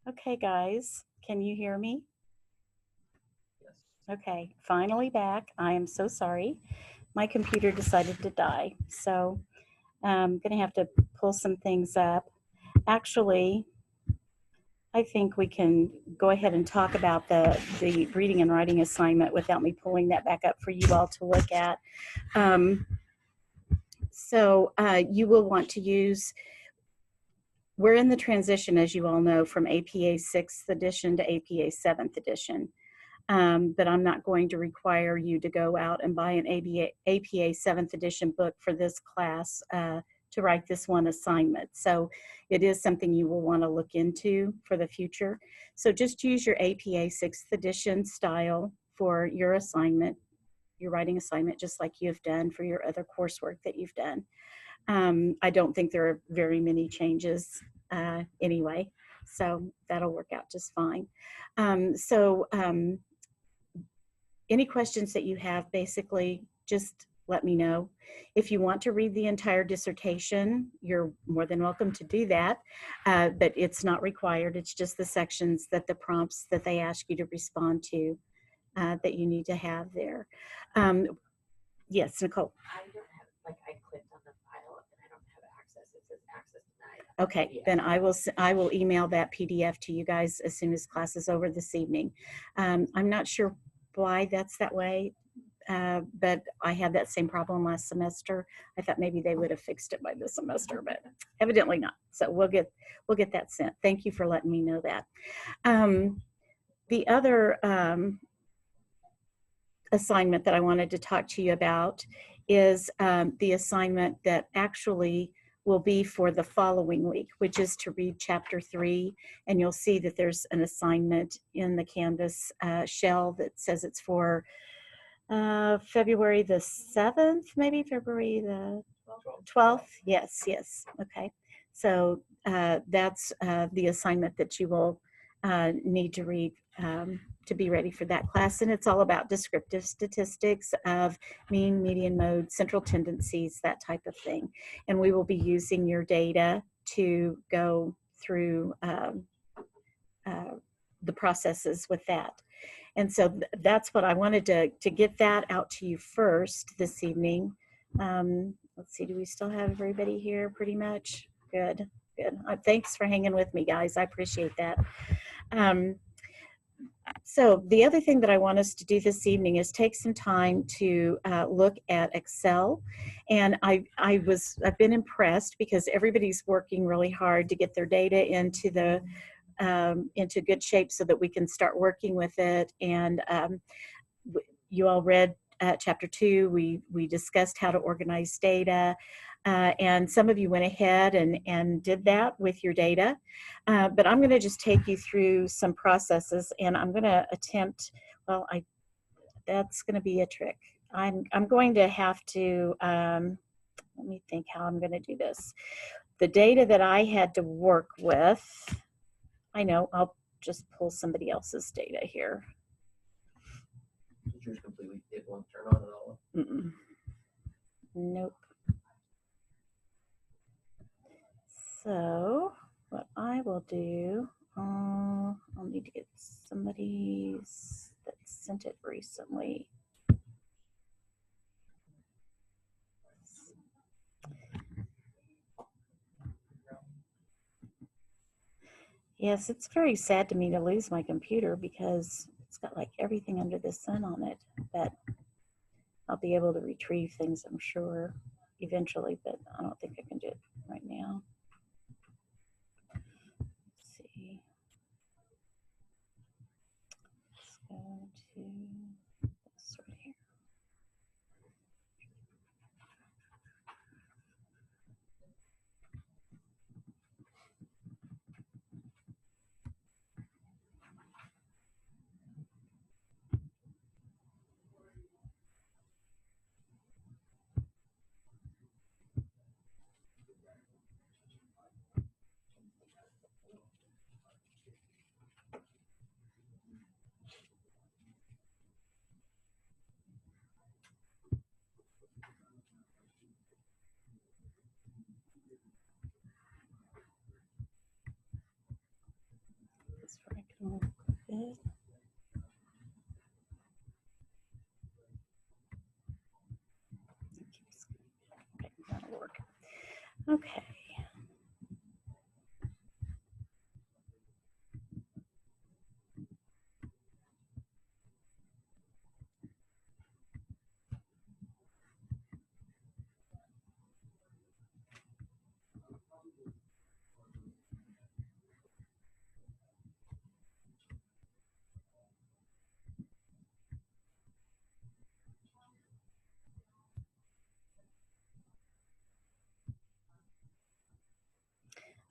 Okay, guys, can you hear me? Okay, finally back. I am so sorry. My computer decided to die, so I'm going to have to pull some things up. Actually, I think we can go ahead and talk about the reading and writing assignment without me pulling that back up for you all to look at. So you will want to use, we're in the transition, as you all know, from APA 6th edition to APA 7th edition. But I'm not going to require you to go out and buy an APA 7th edition book for this class to write this one assignment. So it is something you will want to look into for the future. So just use your APA 6th edition style for your assignment, your writing assignment, just like you've done for your other coursework that you've done. I don't think there are very many changes anyway, so that'll work out just fine. Any questions that you have, basically, just let me know. If you want to read the entire dissertation, you're more than welcome to do that, but it's not required. It's just the sections that the prompts that they ask you to respond to that you need to have there. Yes, Nicole. I don't have, I clicked on the file and I don't have access. It says access denied. Okay, then I will email that PDF to you guys as soon as class is over this evening. I'm not sure why that's that way, but I had that same problem last semester. I thought maybe they would have fixed it by this semester, but evidently not. So we'll get that sent. Thank you for letting me know that. The other assignment that I wanted to talk to you about is the assignment that actually will be for the following week, which is to read chapter 3. And you'll see that there's an assignment in the Canvas shell that says it's for February the 7th, maybe February the 12th. Yes. Okay. So that's the assignment that you will need to read to be ready for that class. And it's all about descriptive statistics of mean, median, mode, central tendencies, that type of thing. And we will be using your data to go through the processes with that. And so that's what I wanted to get that out to you first this evening. Let's see, do we still have everybody here pretty much? Good. Thanks for hanging with me, guys. I appreciate that. So the other thing that I want us to do this evening is take some time to look at Excel. And I've been impressed because everybody's working really hard to get their data into good shape so that we can start working with it. And you all read chapter 2. We discussed how to organize data. And some of you went ahead and did that with your data. But I'm going to just take you through some processes, and I'm going to attempt, that's going to be a trick. I'm going to have to, let me think how I'm going to do this. The data that I had to work with, I know, I'll just pull somebody else's data here. Did yours completely, it won't turn on at all? Nope. So what I will do, I'll need to get somebody that sent it recently. Yes, it's very sad to me to lose my computer because it's got like everything under the sun on it, but I'll be able to retrieve things, I'm sure, eventually, but I don't think I can do it right now. Let's see. Let's go to this right here.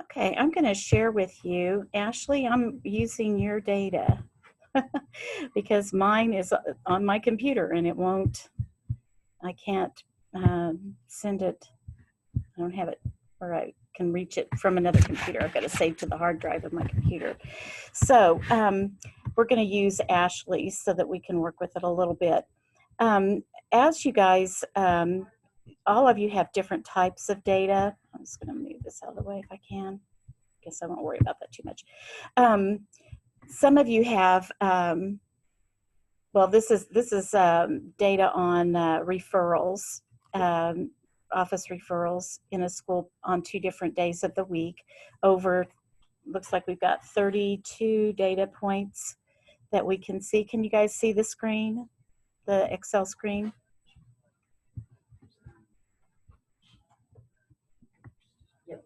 Okay, I'm going to share with you. Ashley, I'm using your data because mine is on my computer and I can't send it. I don't have it where I can reach it from another computer. I've got to save to the hard drive of my computer. So we're going to use Ashley's so that we can work with it a little bit. As you guys, all of you have different types of data. I'm just going to move this out of the way if I can. Guess I won't worry about that too much. Some of you have, well, this is data on referrals, office referrals in a school on 2 different days of the week. Looks like we've got 32 data points that we can see. Can you guys see the screen, the Excel screen? Yep.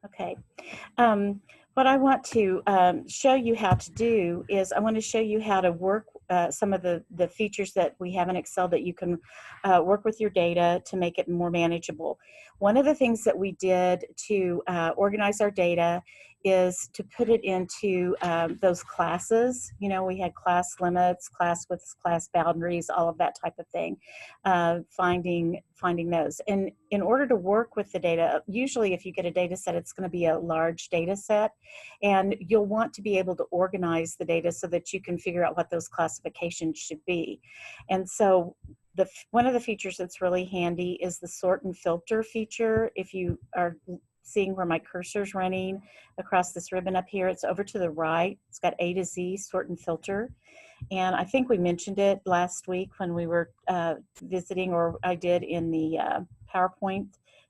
Okay. What I want to show you how to do is I want to show you how to work some of the features that we have in Excel that you can work with your data to make it more manageable. One of the things that we did to organize our data is to put it into those classes. You know, we had class limits, class widths, class boundaries, all of that type of thing, finding those. And in order to work with the data, usually if you get a data set, it's going to be a large data set, and you'll want to be able to organize the data so that you can figure out what those classifications should be. And so one of the features that's really handy is the sort and filter feature. If you are seeing where my cursor's running across this ribbon up here, it's over to the right. It's got A to Z, sort and filter. And I think we mentioned it last week when we were visiting, or I did in the PowerPoint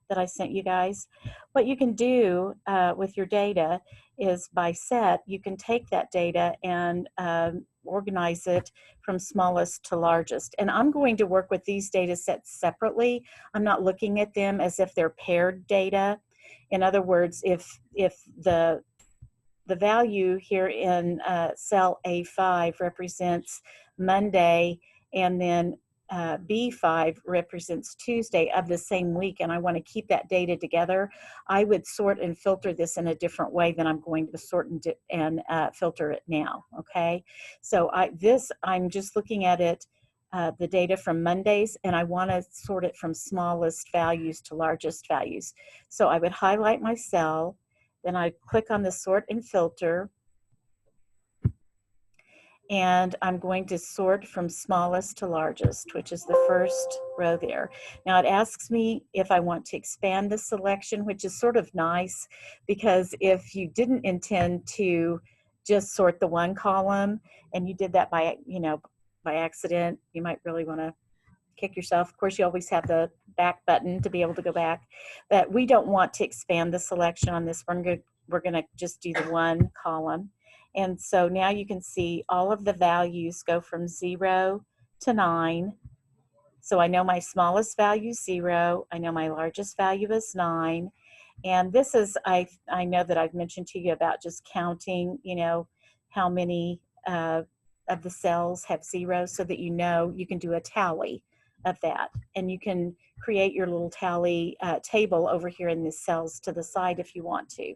that I sent you guys. What you can do with your data is by set, you can take that data and organize it from smallest to largest. And I'm going to work with these data sets separately. I'm not looking at them as if they're paired data. In other words, if the value here in cell A5 represents Monday, and then B5 represents Tuesday of the same week, and I want to keep that data together, I would sort and filter this in a different way than I'm going to sort and filter it now, okay? So I'm just looking at it, the data from Mondays, and I want to sort it from smallest values to largest values. So I would highlight my cell, then I click on the sort and filter, and I'm going to sort from smallest to largest, which is the first row there. Now it asks me if I want to expand the selection, which is sort of nice, because if you didn't intend to just sort the one column and you did that by accident, you might really want to kick yourself. Of course, you always have the back button to be able to go back, but we don't want to expand the selection on this. We're going to just do the one column. And so now you can see all of the values go from 0 to 9. So I know my smallest value is 0. I know my largest value is 9. And this is, I know that I've mentioned to you about just counting, how many of the cells have 0, so that you can do a tally of that. And you can create your little tally table over here in the cells to the side if you want to.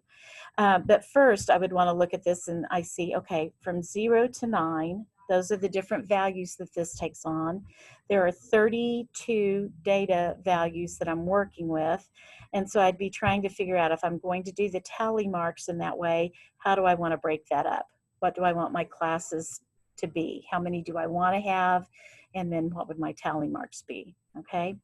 But first, I would want to look at this, and I see, okay, from 0 to 9, those are the different values that this takes on. There are 32 data values that I'm working with, and so I'd be trying to figure out if I'm going to do the tally marks in that way, how do I want to break that up? What do I want my classes to be? How many do I want to have? And then what would my tally marks be, okay?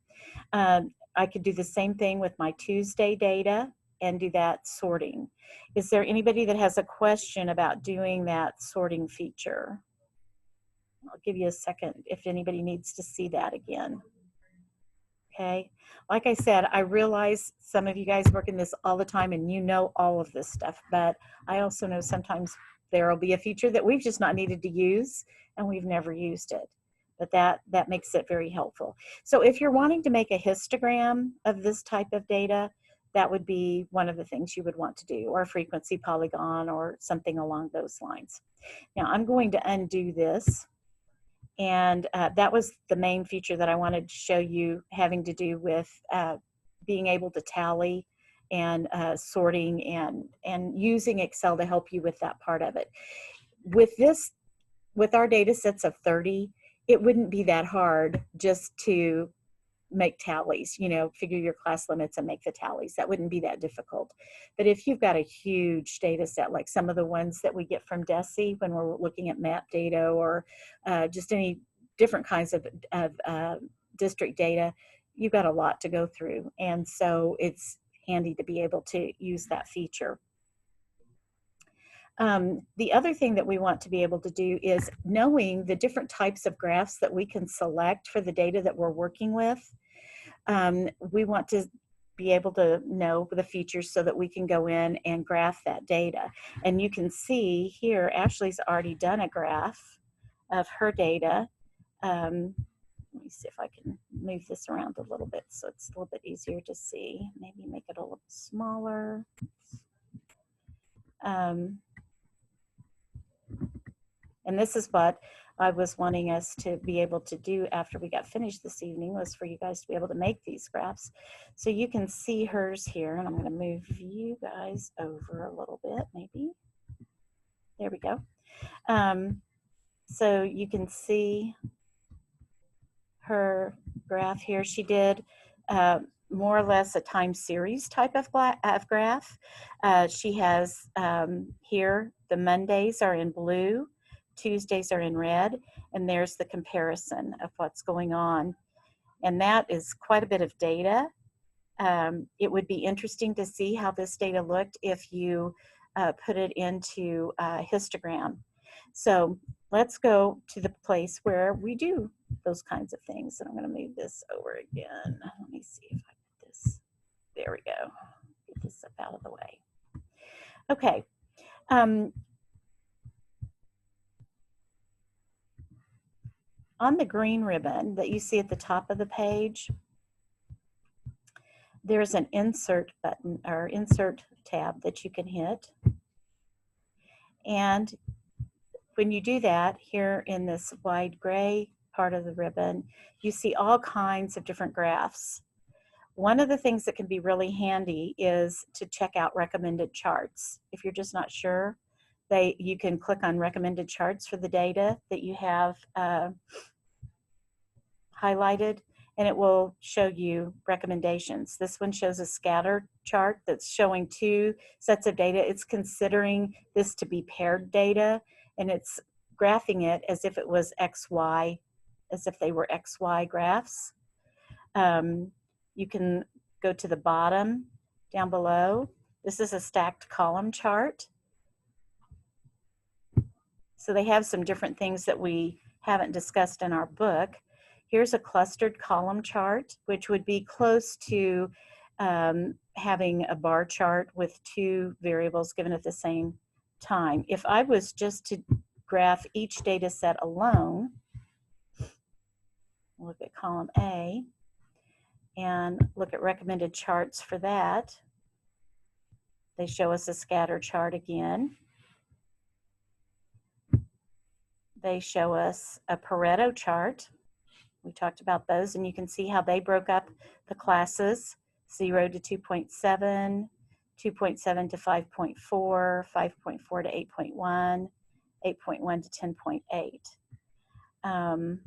I could do the same thing with my Tuesday data and do that sorting. Is there anybody that has a question about doing that sorting feature? I'll give you a second if anybody needs to see that again. Okay, like I said, I realize some of you guys work in this all the time and you know all of this stuff, but I also know sometimes there will be a feature that we've just not needed to use and we've never used it. But that makes it very helpful. So if you're wanting to make a histogram of this type of data, that would be one of the things you would want to do, or a frequency polygon or something along those lines. Now I'm going to undo this. And that was the main feature that I wanted to show you, having to do with being able to tally and sorting and using Excel to help you with that part of it. With our data sets of 30, it wouldn't be that hard just to make tallies, figure your class limits and make the tallies. That wouldn't be that difficult. But if you've got a huge data set, like some of the ones that we get from DESE when we're looking at map data or just any different kinds of district data, you've got a lot to go through. And so it's handy to be able to use that feature. The other thing that we want to be able to do is knowing the different types of graphs that we can select for the data that we're working with. We want to be able to know the features so that we can go in and graph that data. And you can see here, Ashley's already done a graph of her data. Let me see if I can move this around a little bit so it's a little bit easier to see. Maybe make it a little smaller. And this is what I was wanting us to be able to do after we got finished this evening, was for you guys to be able to make these graphs. So you can see hers here, and I'm going to move you guys over a little bit, maybe. There we go. So you can see her graph here. She did more or less a time series type of graph. She has here, the Mondays are in blue, Tuesdays are in red, and there's the comparison of what's going on. And that is quite a bit of data. It would be interesting to see how this data looked if you put it into a histogram. So let's go to the place where we do those kinds of things. And I'm going to move this over again. Let me see if I put this. There we go. Get this up out of the way. Okay. On the green ribbon that you see at the top of the page, there's an insert button or insert tab that you can hit. And when you do that, here in this wide gray part of the ribbon, you see all kinds of different graphs. One of the things that can be really handy is to check out recommended charts. If you're just not sure, you can click on recommended charts for the data that you have highlighted, and it will show you recommendations. This one shows a scatter chart that's showing two sets of data. It's considering this to be paired data, and it's graphing it as if it was XY, as if they were XY graphs. You can go to the bottom down below. This is a stacked column chart. So they have some different things that we haven't discussed in our book. Here's a clustered column chart, which would be close to having a bar chart with two variables given at the same time. If I was just to graph each data set alone, look at column A and look at recommended charts for that. They show us a scatter chart again. They show us a Pareto chart. We talked about those, and you can see how they broke up the classes, 0 to 2.7, 2.7 to 5.4, 5.4 to 8.1, 8.1 to 10.8.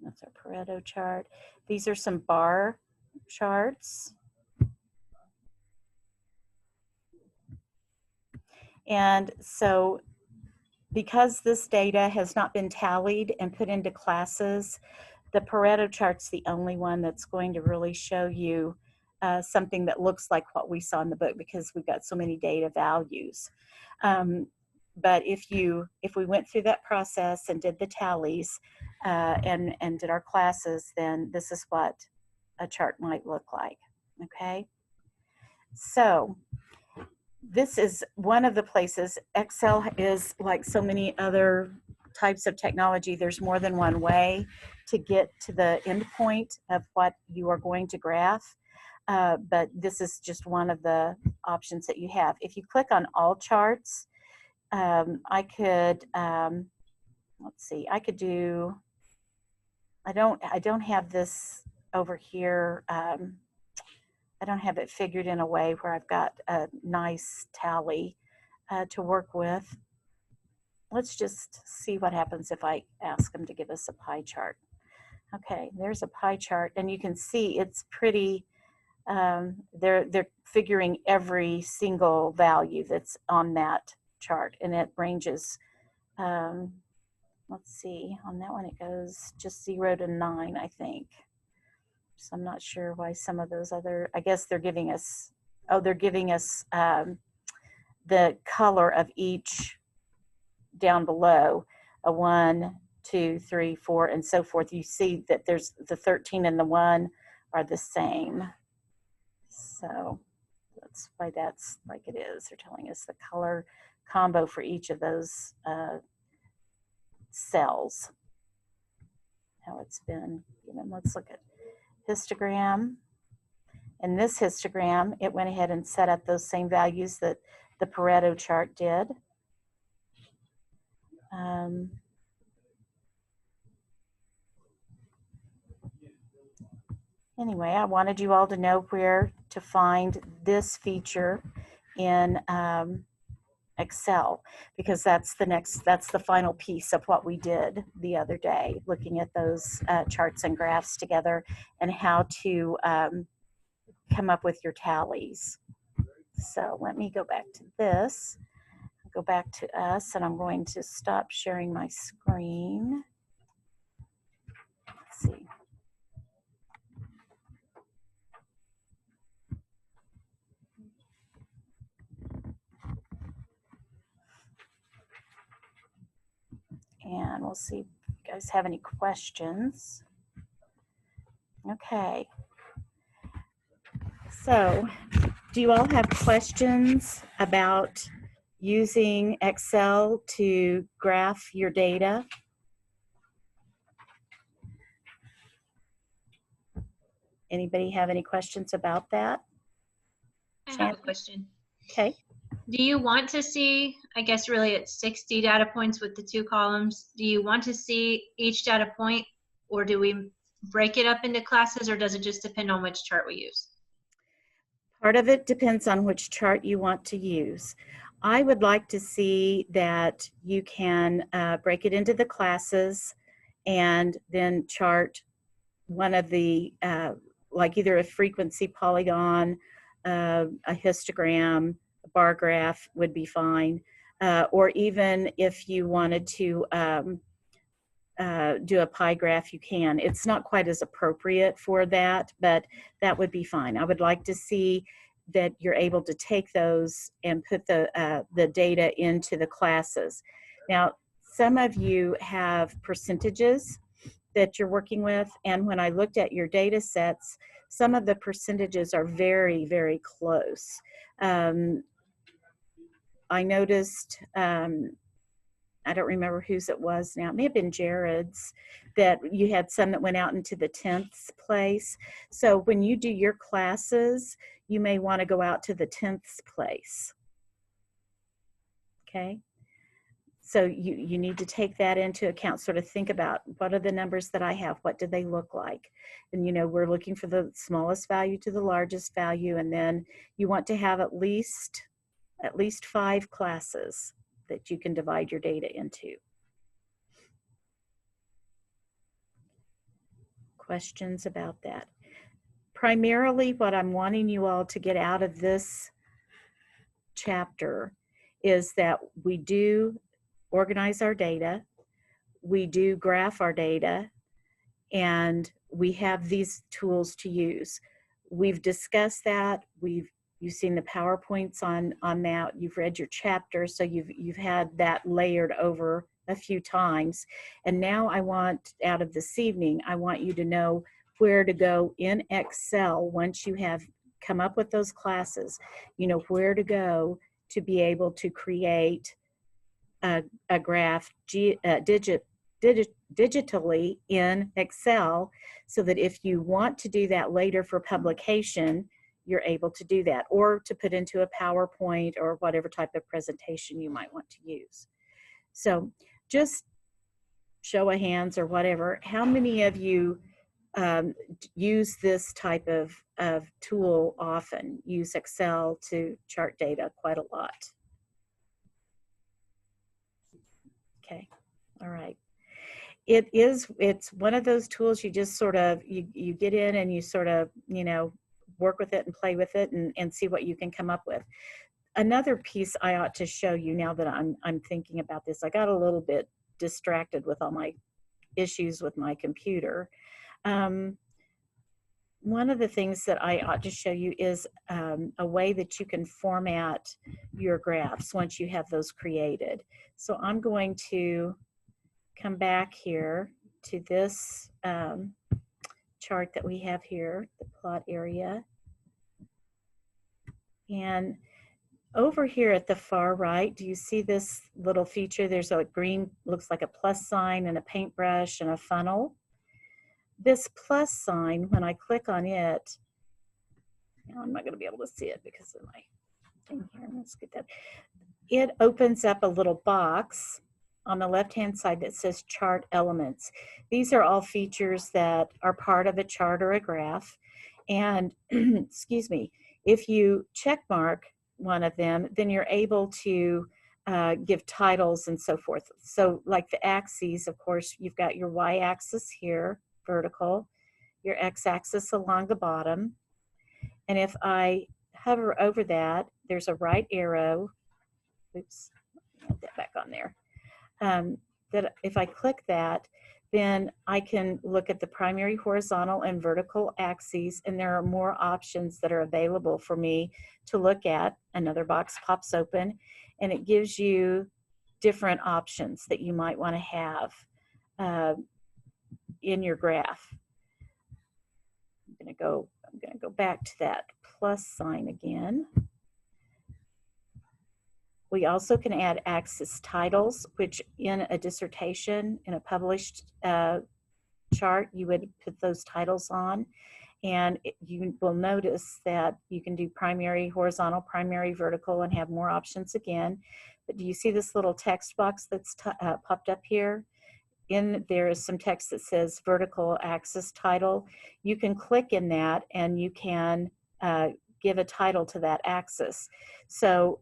That's our Pareto chart. These are some bar charts. And so because this data has not been tallied and put into classes, the Pareto chart's the only one that's going to really show you something that looks like what we saw in the book, because we've got so many data values. But if we went through that process and did the tallies and did our classes, then this is what a chart might look like, okay? So this is one of the places. Excel is like so many other types of technology. There's more than one way to get to the end point of what you are going to graph. But this is just one of the options that you have. If you click on all charts, I could, let's see, I could do, I don't have this over here, I don't have it figured in a way where I've got a nice tally to work with. Let's just see what happens if I ask them to give us a pie chart. Okay, there's a pie chart, and you can see it's pretty, they're figuring every single value that's on that chart, and it ranges, let's see, on that one it goes just 0 to 9, I think. So I'm not sure why some of those other, I guess they're giving us, oh, they're giving us the color of each down below, a 1, 2, 3, 4, and so forth. You see that there's the 13 and the 1 are the same. So that's why that's like it is. They're telling us the color combo for each of those cells, how it's been given. Let's look at histogram. In this histogram, it went ahead and set up those same values that the Pareto chart did. Anyway, I wanted you all to know where to find this feature in Excel, because that's the final piece of what we did the other day, looking at those charts and graphs together and how to come up with your tallies. So let me go back to this, go back to us, and I'm going to stop sharing my screen. Let's see. And we'll see if you guys have any questions. Okay. So, do you all have questions about using Excel to graph your data? Anybody have any questions about that? I have a question. Okay. Do you want to see, I guess really it's 60 data points with the 2 columns. Do you want to see each data point, or do we break it up into classes, or does it just depend on which chart we use? Part of it depends on which chart you want to use. I would like to see that you can break it into the classes and then chart one of the, like either a frequency polygon, a histogram, a bar graph would be fine, or even if you wanted to do a pie graph, you can. It's not quite as appropriate for that, but that would be fine. I would like to see that you're able to take those and put the data into the classes. Now, some of you have percentages that you're working with, and when I looked at your data sets, some of the percentages are very, very close. I noticed, I don't remember whose it was now, it may have been Jared's, that you had some that went out into the 10th place. So when you do your classes, you may want to go out to the 10th place. Okay? So you need to take that into account, sort of think about what are the numbers that I have, what do they look like? And you know, we're looking for the smallest value to the largest value, and then you want to have at least 5 classes that you can divide your data into. Questions about that? Primarily what I'm wanting you all to get out of this chapter is that we do organize our data, we do graph our data, and we have these tools to use. We've discussed that, you've seen the PowerPoints on that, you've read your chapter, so you've had that layered over a few times. And now I want, out of this evening, I want you to know where to go in Excel once you have come up with those classes. You know where to go to be able to create a graph digitally in Excel, so that if you want to do that later for publication, you're able to do that, or to put into a PowerPoint or whatever type of presentation you might want to use. So just show of hands or whatever, how many of you use this type of tool often. Use Excel to chart data quite a lot. Okay, all right. It's one of those tools you just sort of, you get in and you sort of, work with it and play with it and see what you can come up with. Another piece I ought to show you now that I'm thinking about this. I got a little bit distracted with all my issues with my computer. One of the things that I ought to show you is a way that you can format your graphs once you have those created. So I'm going to come back here to this chart that we have here, the plot area. And over here at the far right, do you see this little feature? There's a green, looks like a plus sign and a paintbrush and a funnel. This plus sign, when I click on it, I'm not going to be able to see it because of my thing here. Let's get that. It opens up a little box on the left-hand side that says chart elements. These are all features that are part of a chart or a graph. And excuse me, if you check mark one of them, then you're able to give titles and so forth. So like the axes, of course, you've got your y-axis here, vertical, your x-axis along the bottom. And if I hover over that, there's a right arrow. Oops, get that back on there. That if I click that, then I can look at the primary horizontal and vertical axes, and there are more options that are available for me to look at. Another box pops open, and it gives you different options that you might want to have in your graph. I'm going to go back to that plus sign again. We also can add axis titles, which in a dissertation, in a published chart, you would put those titles on. And you will notice that you can do primary horizontal, primary vertical, and have more options again. But do you see this little text box that's popped up here? In there is some text that says vertical axis title. You can click in that and you can give a title to that axis. So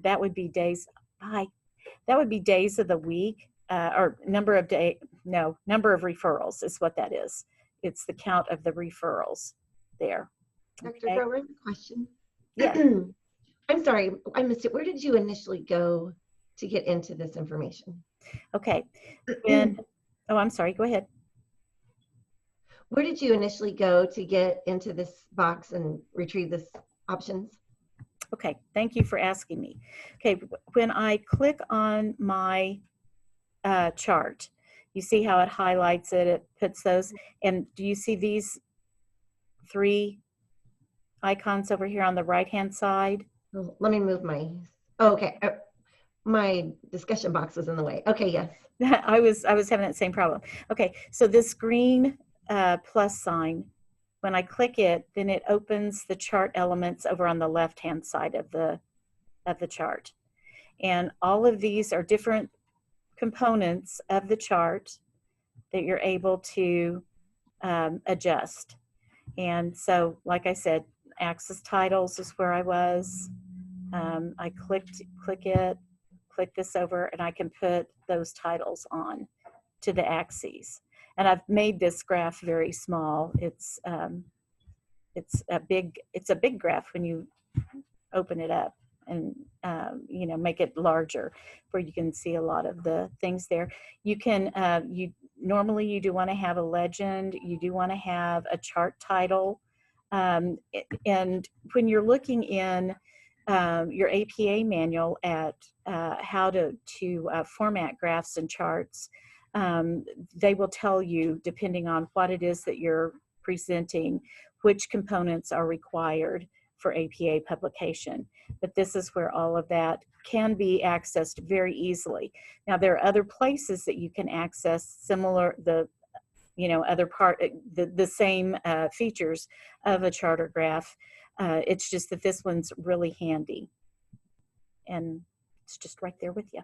that would be days, that would be days of the week, or number of referrals is what that is. It's the count of the referrals there. Dr. Okay. Grover, question. Yeah. I'm sorry, I missed it. Where did you initially go to get into this information? Okay. Oh, I'm sorry, go ahead. Where did you initially go to get into this box and retrieve this options? Okay, thank you for asking me. Okay, when I click on my chart, you see how it highlights it, it puts those, and do you see these three icons over here on the right-hand side? Oh, let me move my, oh, okay. My discussion box was in the way. Okay, yes. I was having that same problem. Okay, so this green plus sign, when I click it, then it opens the chart elements over on the left-hand side of the chart. And all of these are different components of the chart that you're able to adjust. And so, like I said, axis titles is where I was. I click this over, and I can put those titles on to the axes. And I've made this graph very small. It's a big graph when you open it up and make it larger, where you can see a lot of the things there. You can normally you do want to have a legend. You do want to have a chart title, and when you're looking in your APA manual at how to format graphs and charts, they will tell you, depending on what it is that you're presenting, which components are required for APA publication. But this is where all of that can be accessed very easily. Now, there are other places that you can access similar, the same features of a chart or graph. It's just that this one's really handy, and it's just right there with you.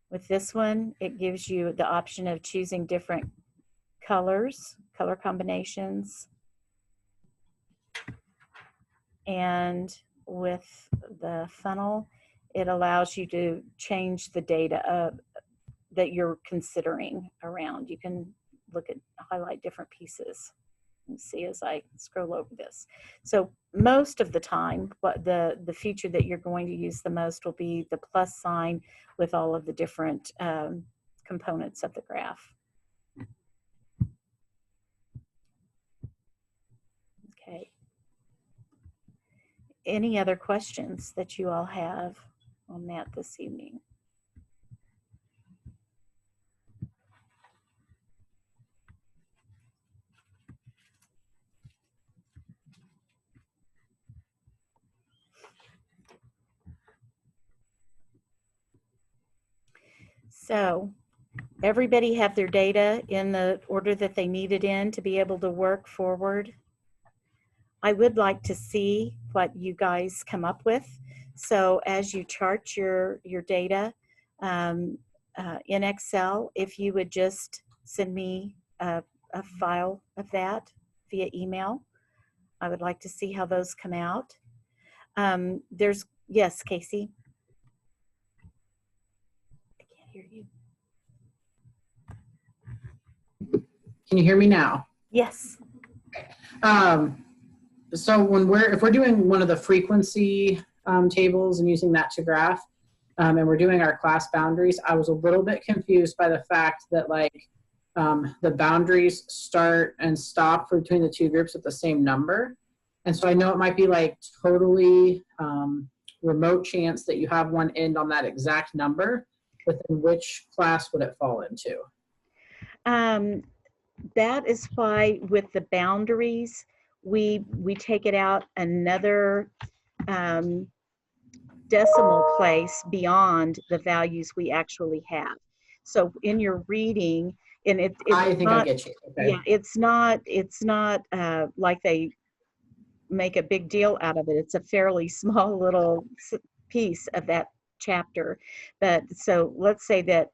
With this one, it gives you the option of choosing different colors, color combinations, and with the funnel, it allows you to change the data that you're considering around. You can look at, highlight different pieces. You see as I scroll over this. So most of the time, what the feature that you're going to use the most will be the plus sign with all of the different components of the graph. Okay. Any other questions that you all have on that this evening? So everybody have their data in the order that they need it in to be able to work forward. I would like to see what you guys come up with. So as you chart your data in Excel, if you would just send me a file of that via email, I would like to see how those come out. Yes, Casey? I can't hear you. Can you hear me now? Yes. So if we're doing one of the frequency tables and using that to graph, and we're doing our class boundaries, I was a little bit confused by the fact that the boundaries start and stop between the two groups at the same number. And so I know it might be totally remote chance that you have one end on that exact number, within which class would it fall into? That is why with the boundaries, we take it out another decimal place beyond the values we actually have. So in your reading, and I think I get you. Okay. Yeah, it's not like they make a big deal out of it. It's a fairly small little piece of that chapter. But so let's say that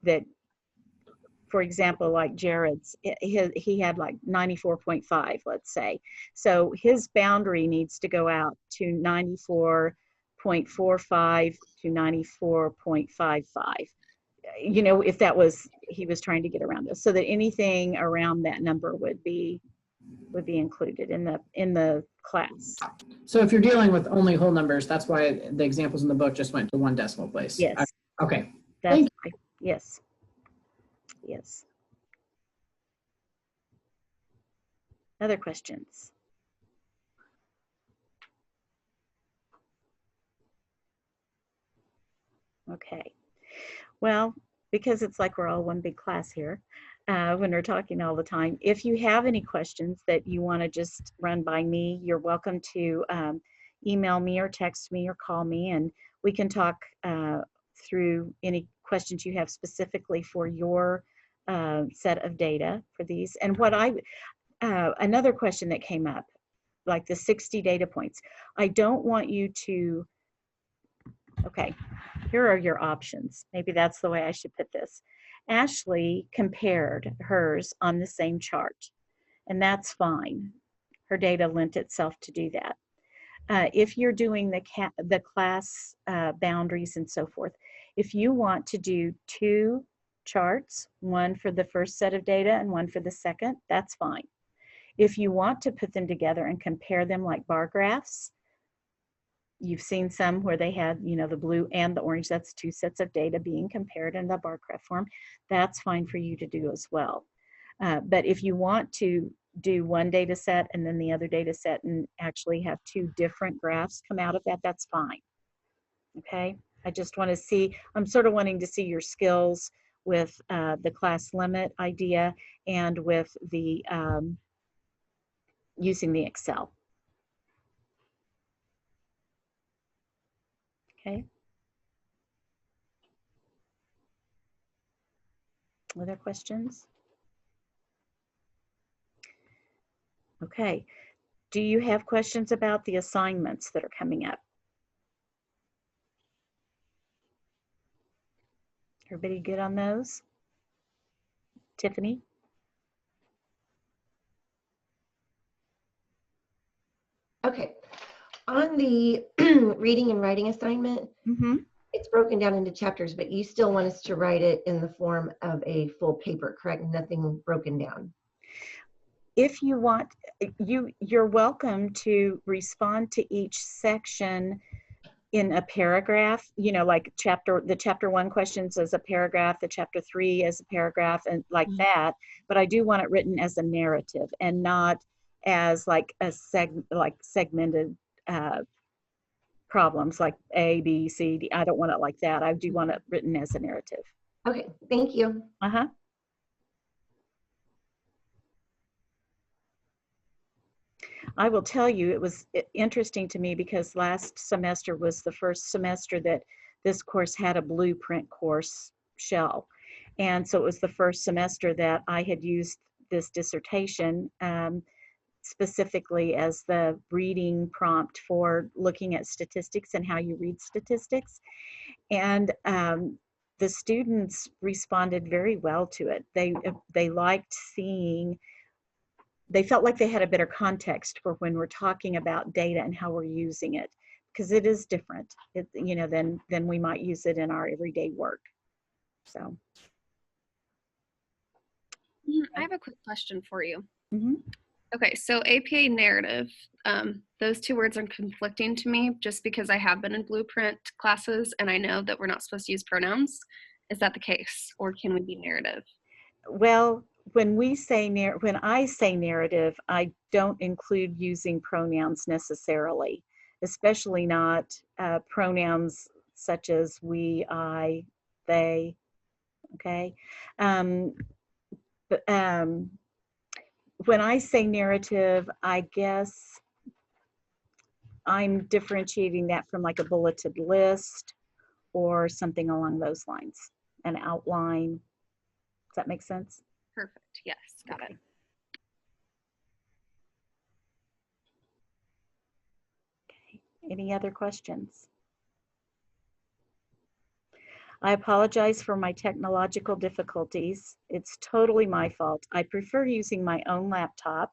for example, like Jared's, he had 94.5, let's say. So his boundary needs to go out to 94.45 to 94.55. You know, if that was, he was trying to get around this, so that anything around that number would be included in the class. So if you're dealing with only whole numbers, that's why the examples in the book just went to one decimal place. Yes. Okay. That's right. Yes. Yes. Other questions? Okay. Well, because it's like we're all one big class here, when we're talking all the time, if you have any questions that you want to just run by me, you're welcome to email me or text me or call me, and we can talk through any questions you have specifically for your set of data for these. And what another question that came up, like the 60 data points, I don't want you to, okay, here are your options. Maybe that's the way I should put this. Ashley compared hers on the same chart, and that's fine. Her data lent itself to do that. If you're doing the class boundaries and so forth, if you want to do two charts, one for the first set of data and one for the second, that's fine. If you want to put them together and compare them like bar graphs, you've seen some where they had, the blue and the orange, that's two sets of data being compared in the bar graph form. That's fine for you to do as well. But if you want to do one data set and then the other data set and actually have two different graphs come out of that, that's fine. Okay, I just want to see, I'm sort of wanting to see your skills with the class limit idea and with the using the Excel. Okay. Other questions? Okay. Do you have questions about the assignments that are coming up? Everybody good on those? Tiffany? Okay. On the reading and writing assignment, Mm-hmm. it's broken down into chapters, but you still want us to write it in the form of a full paper, correct? Nothing broken down. If you want, you're welcome to respond to each section in a paragraph, you know, like the chapter 1 questions as a paragraph, the chapter 3 as a paragraph, and like that. But I do want it written as a narrative and not as like a segmented problems like A, B, C, D. I don't want it like that. I do want it written as a narrative. Okay, thank you. Uh-huh. I will tell you, it was interesting to me because last semester was the first semester that this course had a blueprint course shell. And so it was the first semester that I had used this dissertation specifically as the reading prompt for looking at statistics and how you read statistics. And the students responded very well to it. They liked seeing, they felt like they had a better context for when we're talking about data and how we're using it, because it is different, you know, than we might use it in our everyday work. So. I have a quick question for you. Mm-hmm. Okay, so APA narrative, those two words are conflicting to me just because I have been in blueprint classes and I know that we're not supposed to use pronouns. Is that the case, or can we be narrative? Well, when I say narrative, I don't include using pronouns necessarily, especially not pronouns such as we, I, they. Okay. When I say narrative, I guess I'm differentiating that from like a bulleted list or something along those lines, an outline. Does that make sense? Perfect. Yes, got it. Okay. Any other questions? I apologize for my technological difficulties. It's totally my fault. I prefer using my own laptop,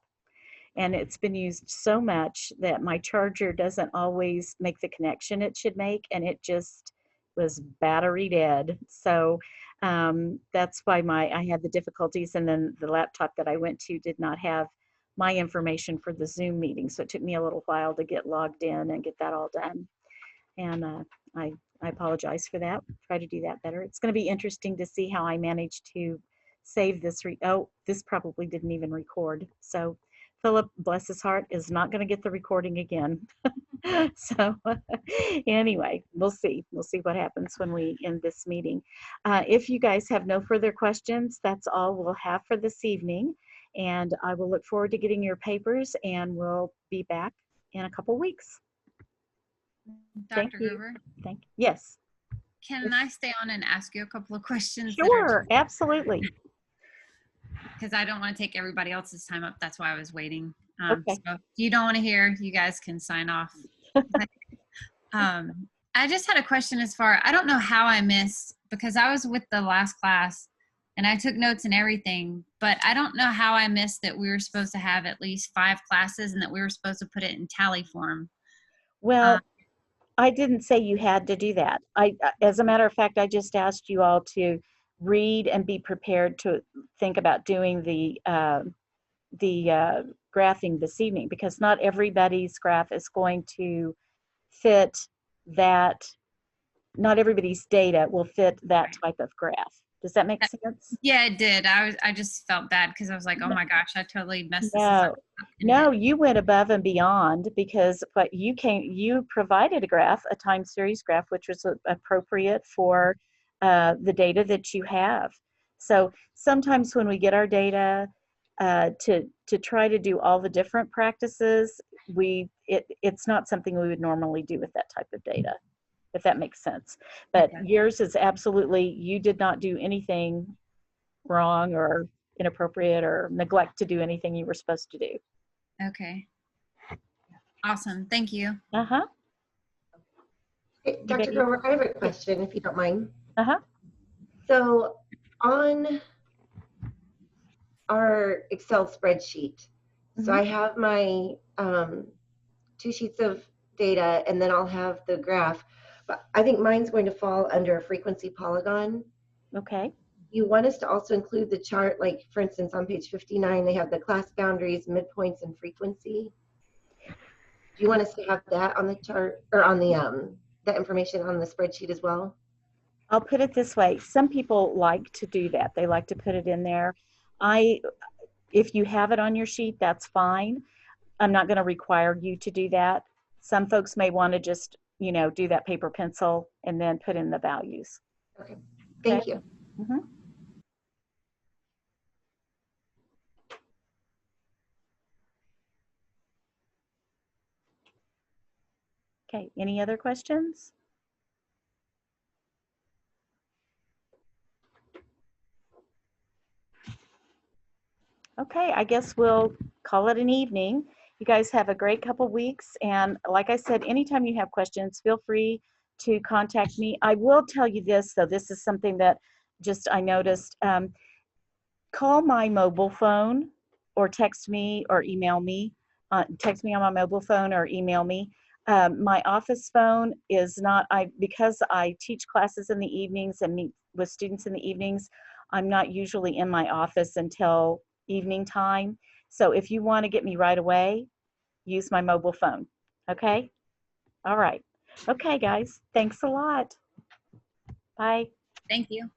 and it's been used so much that my charger doesn't always make the connection it should make, and it just was battery dead. So that's why I had the difficulties, and then the laptop that I went to did not have my information for the Zoom meeting. So it took me a little while to get logged in and get that all done. And I apologize for that. Try to do that better. It's going to be interesting to see how I manage to save this. Oh, this probably didn't even record. So Philip, bless his heart, is not going to get the recording again. So anyway, we'll see. We'll see what happens when we end this meeting. If you guys have no further questions, that's all we'll have for this evening. And I will look forward to getting your papers, and we'll be back in a couple weeks. Thank Dr. you. Gruber, Thank you. Yes. can I stay on and ask you a couple of questions? Sure, absolutely. Because I don't want to take everybody else's time up. That's why I was waiting. Okay. So if you don't want to hear, you guys can sign off. I just had a question I don't know how I missed, because I was with the last class and I took notes and everything, but I don't know how I missed that we were supposed to have at least 5 classes and that we were supposed to put it in tally form. Well, I didn't say you had to do that. As a matter of fact, I just asked you all to read and be prepared to think about doing the graphing this evening, because not everybody's graph is going to fit that. Not everybody's data will fit that type of graph. Does that make sense? Yeah, it did. I just felt bad because I was like, oh my gosh, I totally messed this No, up. no, you went above and beyond, because what you provided a graph, a time series graph, which was appropriate for the data that you have. So sometimes when we get our data to try to do all the different practices, it's not something we would normally do with that type of data, if that makes sense. But Okay. yours is absolutely, you did not do anything wrong or inappropriate or neglect to do anything you were supposed to do. Okay. Awesome. Thank you. Uh-huh. Hey, Dr. Grover, I have a question, if you don't mind. Uh-huh. So on our Excel spreadsheet, so I have my 2 sheets of data, and then I'll have the graph. But I think mine's going to fall under a frequency polygon. Okay. You want us to also include the chart, like for instance, on page 59, they have the class boundaries, midpoints, and frequency. Do you want us to have that on the chart or on the that information on the spreadsheet as well? I'll put it this way. Some people like to do that. They like to put it in there. If you have it on your sheet, that's fine. I'm not going to require you to do that. Some folks may want to just, do that paper pencil and then put in the values. Okay, thank you. Mm-hmm. Okay, any other questions? Okay, I guess we'll call it an evening. You guys have a great couple weeks. And like I said, anytime you have questions, feel free to contact me. I will tell you this, though, this is something that just I noticed. Call my mobile phone or text me or email me. Text me on my mobile phone or email me. My office phone is not, because I teach classes in the evenings and meet with students in the evenings, I'm not usually in my office until evening time. So if you want to get me right away, use my mobile phone. Okay? All right. Okay, guys. Thanks a lot. Bye. Thank you.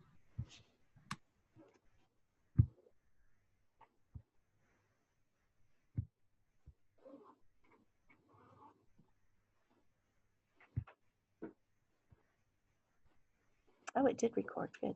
Oh, it did record. Good.